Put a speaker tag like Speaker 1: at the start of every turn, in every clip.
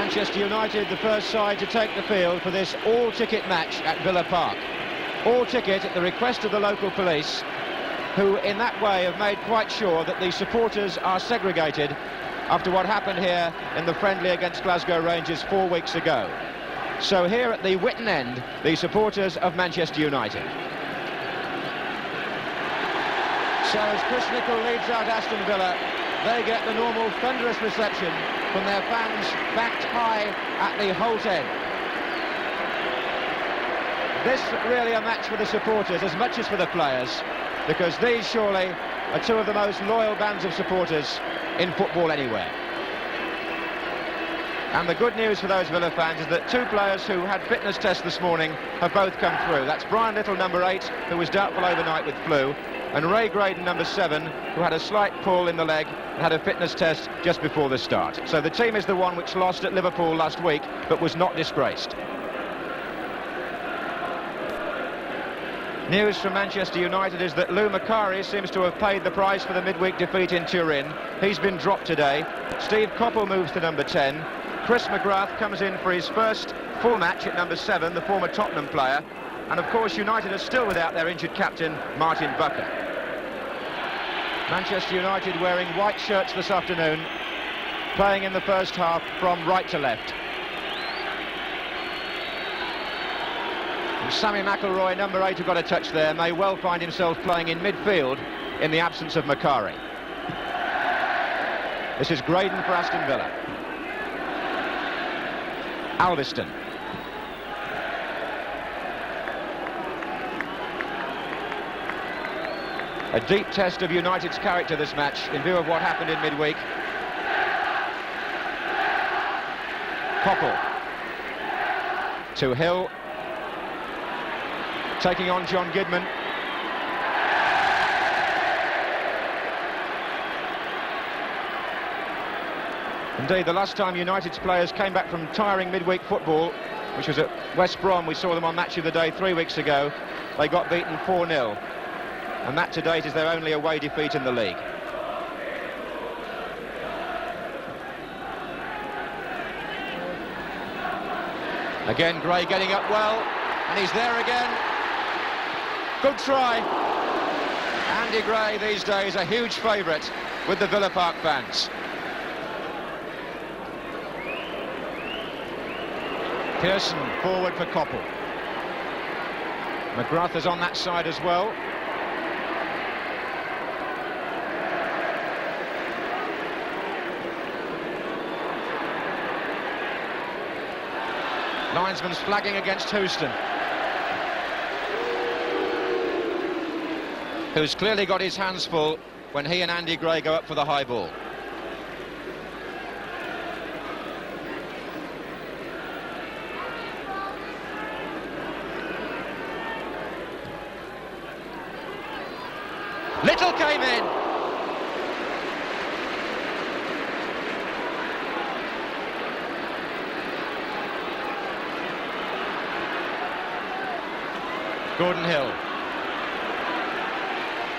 Speaker 1: Manchester United, the first side to take the field for this all-ticket match at Villa Park. All-ticket at the request of the local police, who in that way have made quite sure that the supporters are segregated after what happened here in the friendly against Glasgow Rangers 4 weeks ago. So here at the Whitton end, the supporters of Manchester United. So as Chris Nicholl leads out Aston Villa, they get the normal thunderous reception from their fans backed high at the Holt end. This really a match for the supporters as much as for the players, because these surely are two of the most loyal bands of supporters in football anywhere. And the good news for those Villa fans is that two players who had fitness tests this morning have both come through. That's Brian Little, number 8, who was doubtful overnight with flu, and Ray Graydon, number 7, who had a slight pull in the leg and had a fitness test just before the start. So the team is the one which lost at Liverpool last week, but was not disgraced. News from Manchester United is that Lou Macari seems to have paid the price for the midweek defeat in Turin. He's been dropped today. Steve Coppell moves to number 10. Chris McGrath comes in for his first full match at number 7, the former Tottenham player. And of course United are still without their injured captain, Martin Bucker. Manchester United wearing white shirts this afternoon, playing in the first half from right to left. And Sammy McIlroy, number 8, who got a touch there, may well find himself playing in midfield in the absence of Macari. This is Graydon for Aston Villa. Alveston. A deep test of United's character this match in view of what happened in midweek. Coppell to Hill, taking on John Gidman. Indeed, the last time United's players came back from tiring midweek football, which was at West Brom, we saw them on Match of the Day 3 weeks ago, they got beaten 4-0. And that to date is their only away defeat in the league. Again, Gray getting up well, and he's there again. Good try. Andy Gray these days a huge favourite with the Villa Park fans. Pearson forward for Coppell. McGrath is on that side as well. Linesman's flagging against Houston, who's clearly got his hands full when he and Andy Gray go up for the high ball. Little came in. Gordon Hill.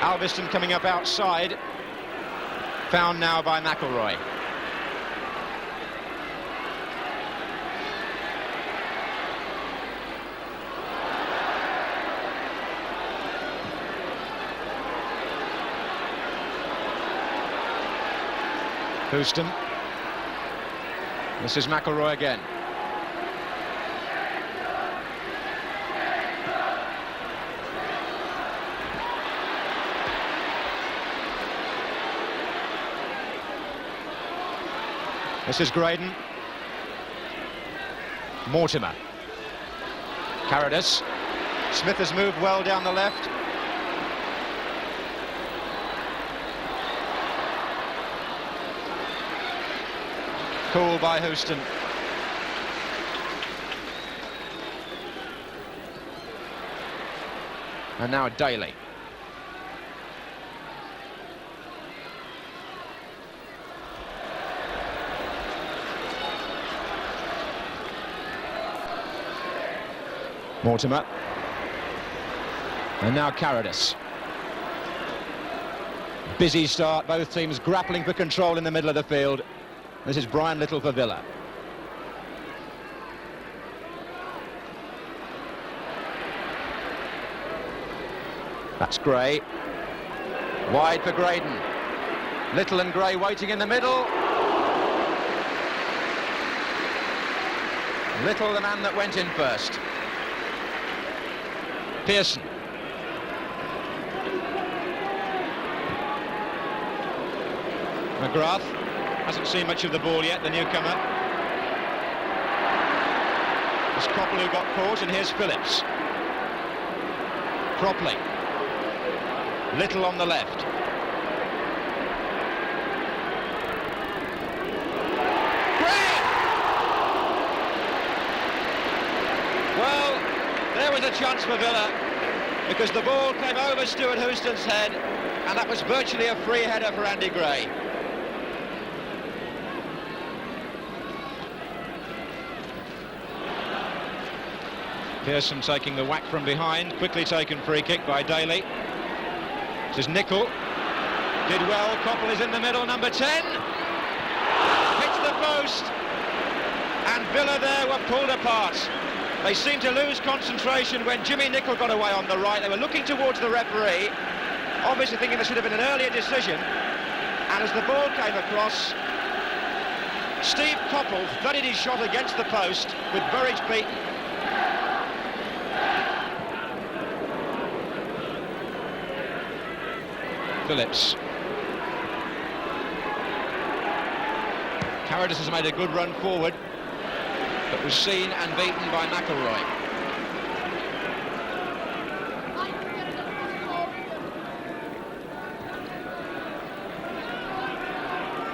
Speaker 1: Alveston coming up outside. Found now by McIlroy. Houston. This is McIlroy again. This is Graydon. Mortimer. Carradus. Smith has moved well down the left. Cool by Houston. And now Daly. Mortimer. And now Carradus. Busy start, both teams grappling for control in the middle of the field. This is Brian Little for Villa. That's Gray. Wide for Graydon. Little and Gray waiting in the middle. Little, the man that went in first. Pearson. McGrath hasn't seen much of the ball yet, the newcomer. It's Coppell who got caught, and here's Phillips. Cropley. Little on the left. Gray! Well, there was a chance for Villa, because the ball came over Stuart Houston's head, and that was virtually a free header for Andy Gray. Pearson taking the whack from behind, quickly taken free kick by Daly. This is Nicol. Did well, Coppell is in the middle, number 10. Hits the post. And Villa there were pulled apart. They seemed to lose concentration when Jimmy Nicol got away on the right. They were looking towards the referee, obviously thinking there should have been an earlier decision. And as the ball came across, Steve Coppell thudded his shot against the post with Burridge beaten. Phillips. Carradus has made a good run forward, but was seen and beaten by McElroy.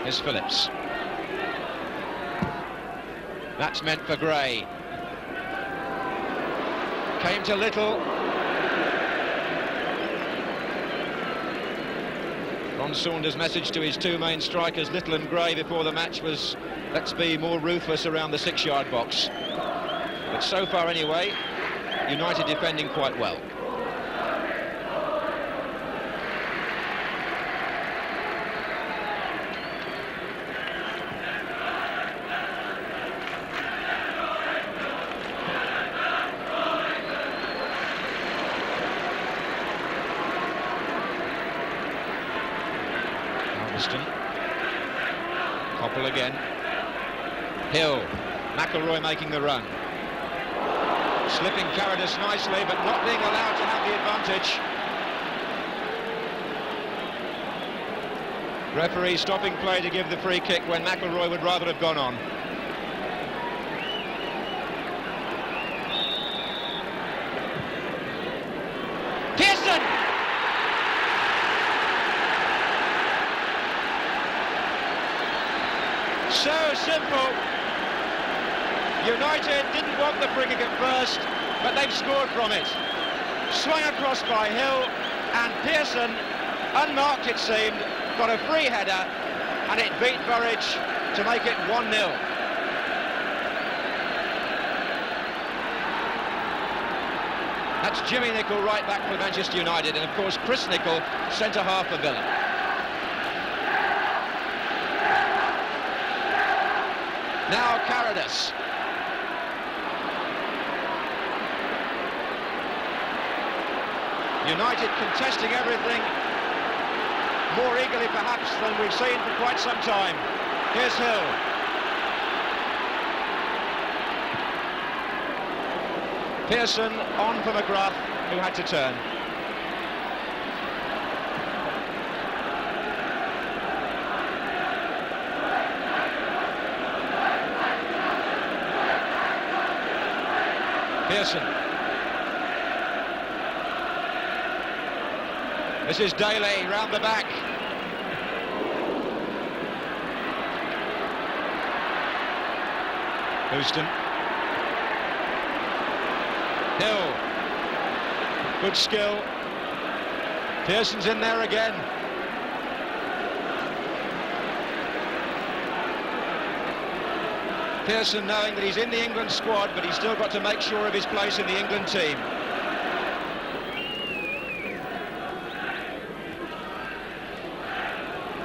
Speaker 1: Here's Phillips. That's meant for Gray. Came to Little. Ron Saunders' message to his two main strikers, Little and Gray, before the match was, let's be more ruthless around the 6-yard box. But so far anyway, United defending quite well. Aston. Coppell again. Hill. McElroy making the run. Slipping Carradus nicely, but not being allowed to have the advantage. Referee stopping play to give the free kick when McElroy would rather have gone on. Pearson! So simple. United didn't want the free kick at first, but they've scored from it. Swung across by Hill, and Pearson, unmarked it seemed, got a free header, and it beat Burridge to make it 1-0. That's Jimmy Nicol, right back for Manchester United, and of course Chris Nicol, centre half for Villa. Now Carradus. United contesting everything more eagerly perhaps than we've seen for quite some time. Here's Hill. Pearson on for McGrath, who had to turn. Pearson. This is Daly round the back. Houston. Hill. Good skill. Pearson's in there again. Pearson knowing that he's in the England squad, but he's still got to make sure of his place in the England team.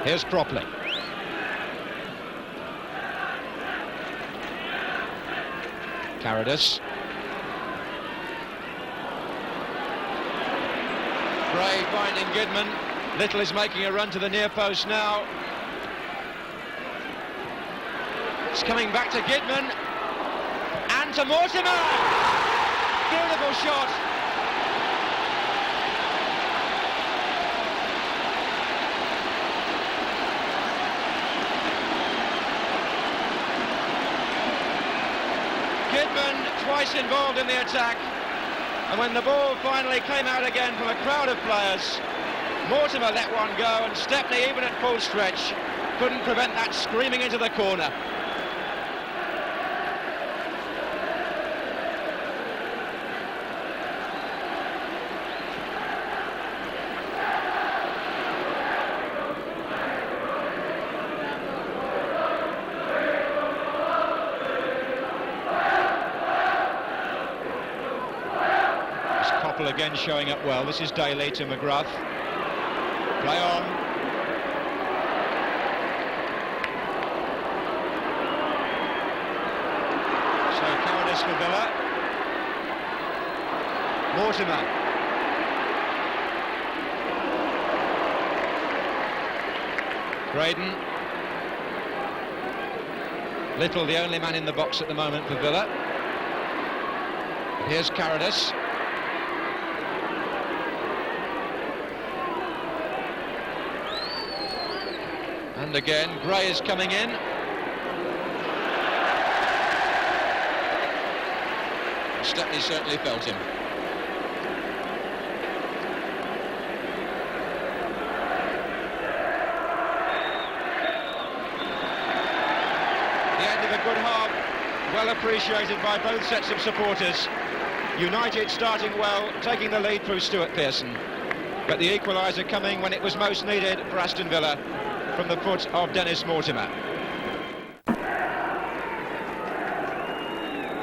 Speaker 1: Here's Cropley. Carradus. Gray finding Goodman. Little is making a run to the near post now. It's coming back to Goodman. And to Mortimer! Beautiful shot. Goodman twice involved in the attack. And when the ball finally came out again from a crowd of players, Mortimer let one go, and Stepney, even at full stretch, couldn't prevent that screaming into the corner. Again showing up well. This is Daly to McGrath. Play on. So Cowardice for Villa. Mortimer. Graydon. Little, the only man in the box at the moment for Villa. Here's Cowardice. And again, Gray is coming in. Stepney certainly felt him. The end of a good half, well appreciated by both sets of supporters. United starting well, taking the lead through Stuart Pearson. But the equaliser coming when it was most needed for Aston Villa, from the foot of Dennis Mortimer.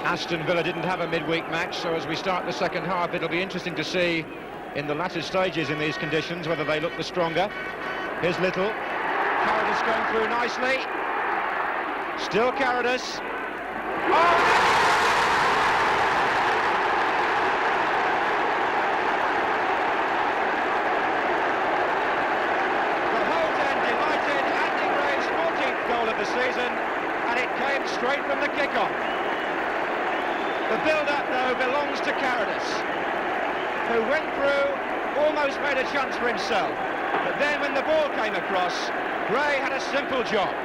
Speaker 1: Aston Villa didn't have a midweek match, so as we start the second half, it'll be interesting to see in the latter stages in these conditions whether they look the stronger. Here's Little. Cowardice going through nicely. Still Cowardice. Oh! Season, and it came straight from the kick-off. The build-up, though, belongs to Cowardice, who went through, almost made a chance for himself. But then when the ball came across, Gray had a simple job.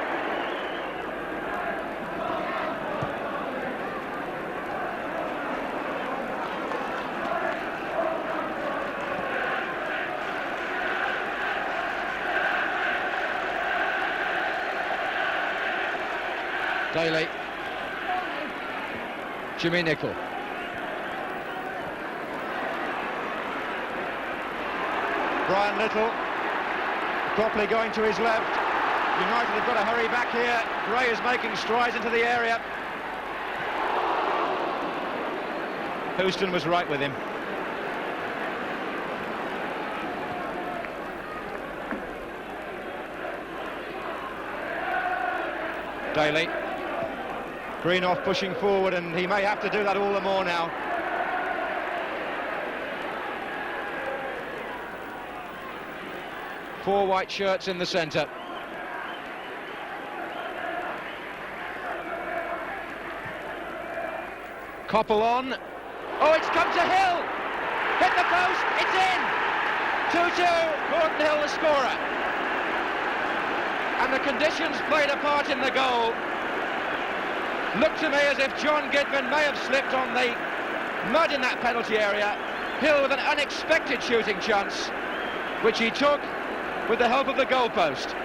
Speaker 1: Daly. Jimmy Nicholl. Brian Little. Properly going to his left. United have got to hurry back here. Gray is making strides into the area. Houston was right with him. Daly. Greenoff pushing forward, and he may have to do that all the more now. Four white shirts in the centre. Koppel on. Oh, it's come to Hill! Hit the post, it's in! 2-2, Gordon Hill the scorer. And the conditions played a part in the goal. Looked to me as if John Goodman may have slipped on the mud in that penalty area. Hill with an unexpected shooting chance, which he took with the help of the goalpost.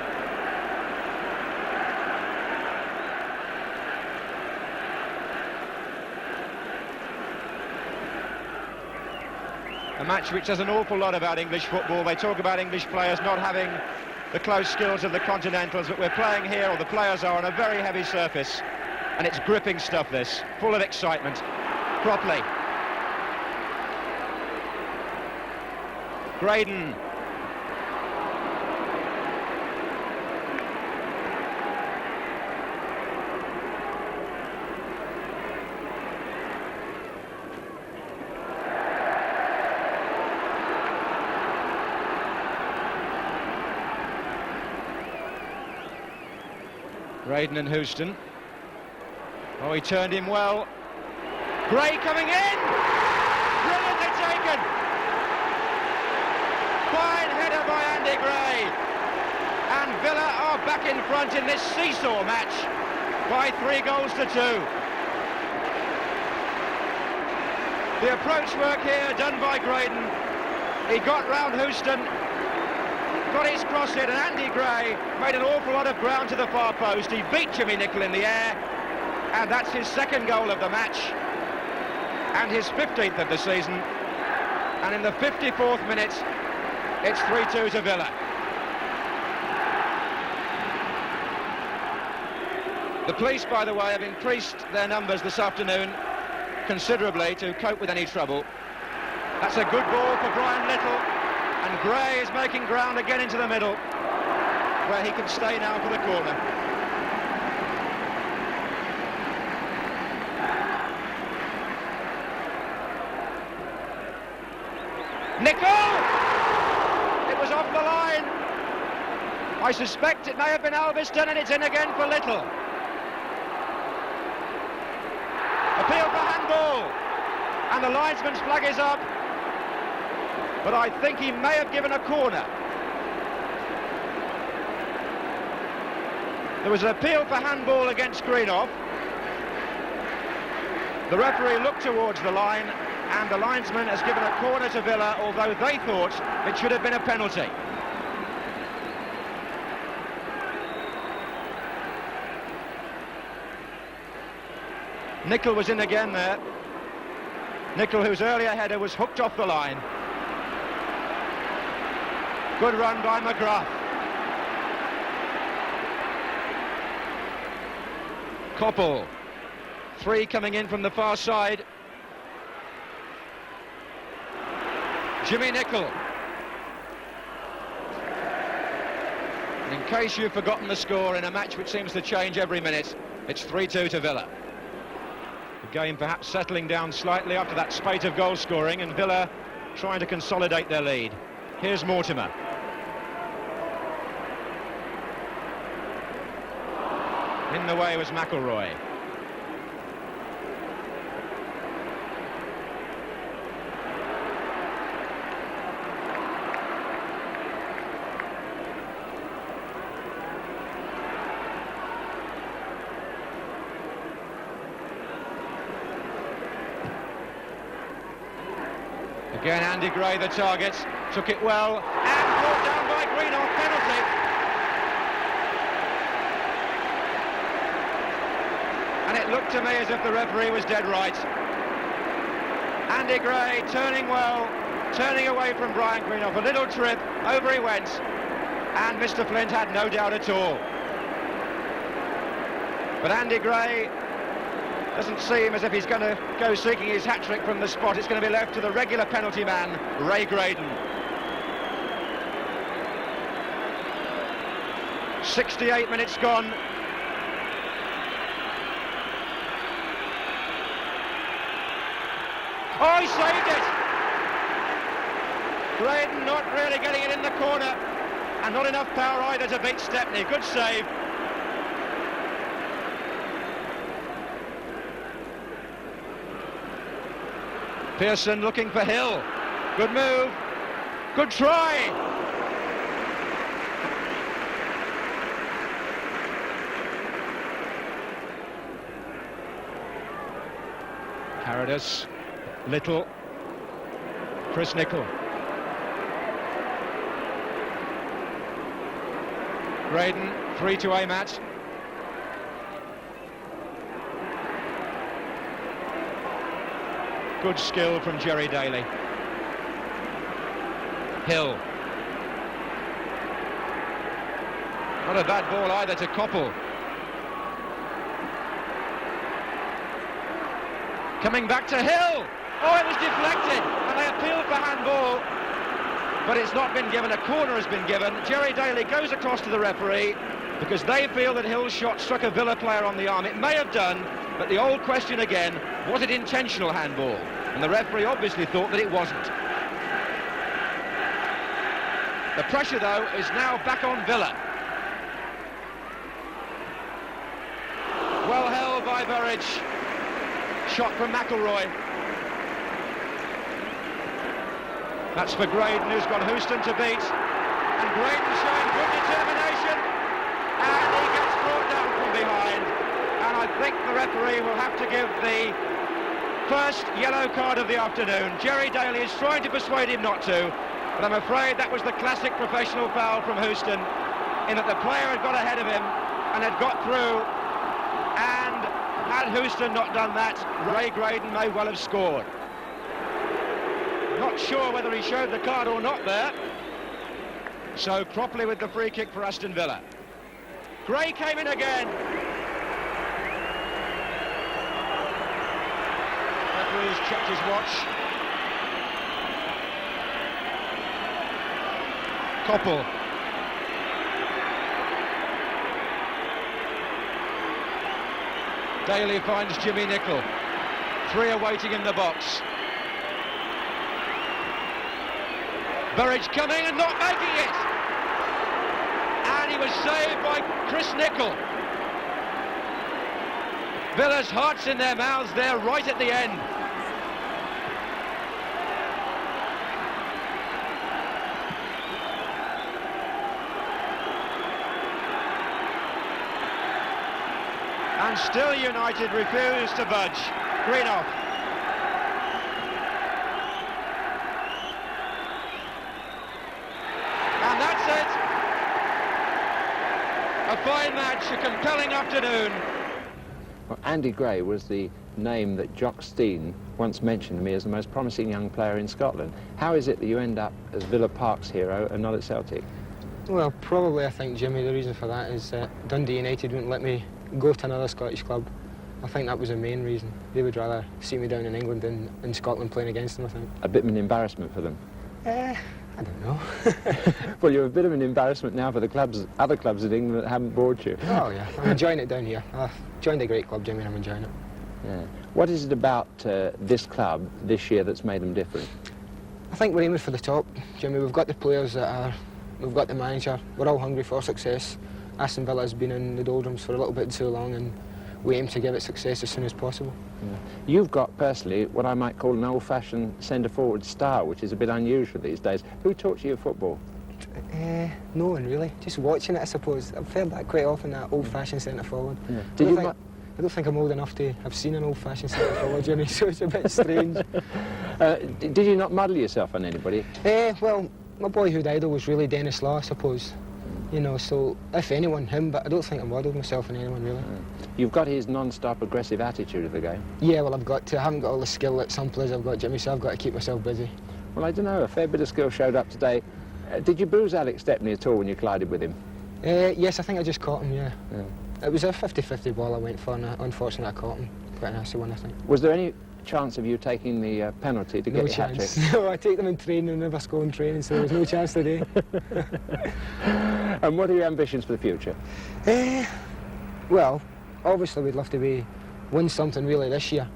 Speaker 1: A match which says an awful lot about English football. They talk about English players not having the close skills of the Continentals, but we're playing here, or the players are, on a very heavy surface. And it's gripping stuff, this, full of excitement. Properly. Graydon. Graydon and Houston. Oh, he turned him well. Gray coming in! Brilliantly taken! Fine header by Andy Gray. And Villa are back in front in this seesaw match by 3-2. The approach work here done by Graydon. He got round Houston, got his cross in, and Andy Gray made an awful lot of ground to the far post. He beat Jimmy Nicholl in the air, and that's his second goal of the match and his 15th of the season. And in the 54th minute, it's 3-2 to Villa. The police, by the way, have increased their numbers this afternoon considerably to cope with any trouble. That's a good ball for Brian Little, and Gray is making ground again into the middle, where he can stay now for the corner. Nicholl! It was off the line. I suspect it may have been Alveston, and it's in again for Little. Appeal for handball, and the linesman's flag is up, but I think he may have given a corner. There was an appeal for handball against Greenoff. The referee looked towards the line, and the linesman has given a corner to Villa, although they thought it should have been a penalty. Nicholl was in again there. Nicholl, whose earlier header was hooked off the line. Good run by McGrath. Koppel. 3 coming in from the far side. Jimmy Nicholl. And in case you've forgotten the score in a match which seems to change every minute, it's 3-2 to Villa. The game perhaps settling down slightly after that spate of goal scoring, and Villa trying to consolidate their lead. Here's Mortimer. In the way was McElroy. Again, Andy Gray, the target, took it well, and brought down by Greenoff, penalty. And it looked to me as if the referee was dead right. Andy Gray turning well, turning away from Brian Greenoff, a little trip, over he went, and Mr. Flint had no doubt at all. But Andy Gray doesn't seem as if he's going to go seeking his hat-trick from the spot. It's going to be left to the regular penalty man, Ray Graydon. 68 minutes gone. Oh, he saved it! Graydon not really getting it in the corner, and not enough power either to beat Stepney. Good save. Pearson looking for Hill. Good move. Good try. Paradis. Little. Chris Nicholl. Graydon, 3 to Amat. Good skill from Jerry Daly. Hill. Not a bad ball either to Koppel. Coming back to Hill. Oh, it was deflected, and they appealed for handball, but it's not been given. A corner has been given. Jerry Daly goes across to the referee because they feel that Hill's shot struck a Villa player on the arm. It may have done, but the old question again, was it intentional handball? And the referee obviously thought that it wasn't. The pressure, though, is now back on Villa. Well held by Burridge. Shot from McElroy. That's for Graydon, who's got Houston to beat. And Graydon showing good determination. And he gets brought down from behind. And I think the referee will have to give the first yellow card of the afternoon. Jerry Daly is trying to persuade him not to, but I'm afraid that was the classic professional foul from Houston, in that the player had got ahead of him and had got through, and had Houston not done that, Ray Graydon may well have scored. Not sure whether he showed the card or not there. So Cropley with the free kick for Aston Villa. Gray came in again. Referee's checked his watch. Koppel. Daly finds Jimmy Nicholl. 3 are waiting in the box. Burridge coming and not making it. And he was saved by Chris Nicholl. Villa's hearts in their mouths there right at the end. And still United refuse to budge. Greenough. And that's it. A fine match, a compelling afternoon.
Speaker 2: Well, Andy Gray was the name that Jock Stein once mentioned to me as the most promising young player in Scotland. How is it that you end up as Villa Park's hero and not at Celtic?
Speaker 3: Well, probably I think, Jimmy, the reason for that is that Dundee United wouldn't let me go to another Scottish club. I think that was the main reason. They would rather see me down in England than in Scotland playing against them, I think.
Speaker 2: A bit of an embarrassment for them?
Speaker 3: I don't know.
Speaker 2: Well, you're a bit of an embarrassment now for the clubs, other clubs in England that haven't bored you.
Speaker 3: Oh, yeah. I'm enjoying it down here. I've joined a great club, Jimmy, and I'm enjoying it.
Speaker 2: Yeah. What is it about this club this year that's made them different?
Speaker 3: I think we're aiming for the top, Jimmy. We've got the players that are... We've got the manager. We're all hungry for success. Aston Villa has been in the doldrums for a little bit too long, and we aim to give it success as soon as possible.
Speaker 2: Yeah. You've got, personally, what I might call an old-fashioned centre-forward style, which is a bit unusual these days. Who taught you football?
Speaker 3: No one, really. Just watching it, I suppose. I've heard that quite often, that old-fashioned centre-forward.
Speaker 2: Yeah.
Speaker 3: I don't think I'm old enough to have seen an old-fashioned centre-forward, Jimmy, so it's a bit strange.
Speaker 2: Did you not model yourself on anybody?
Speaker 3: Well, my boyhood idol was really Dennis Law, I suppose. You know, so if anyone, him, but I don't think I modelled myself on anyone, really.
Speaker 2: You've got his non-stop aggressive attitude of the game.
Speaker 3: Yeah, well, I've got to. I haven't got all the skill that some players have got, Jimmy, so I've got to keep myself busy.
Speaker 2: Well, I don't know, a fair bit of skill showed up today. Did you bruise Alex Stepney at all when you collided with him?
Speaker 3: Yes, I think I just caught him, yeah. It was a 50-50 ball I went for, and unfortunately I caught him. Quite a nasty one, I think.
Speaker 2: Was there any chance of you taking the penalty to get your hat-trick?
Speaker 3: No, I take them in training and never score in training, so there was no chance today.
Speaker 2: And what are your ambitions for the future?
Speaker 3: Well, obviously we'd love to win something really this year.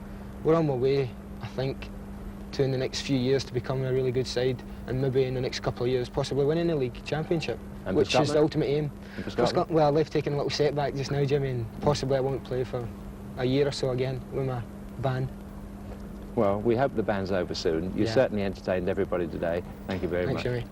Speaker 3: We're on my way, I think, to in the next few years to becoming a really good side, and maybe in the next couple of years possibly winning the league championship, which is the ultimate aim. Well, I've taken a little setback just now, Jimmy, and possibly I won't play for a year or so again with my band.
Speaker 2: Well, we hope the band's over soon. You certainly entertained everybody today. Thank you very much.
Speaker 3: Thanks, Jimmy.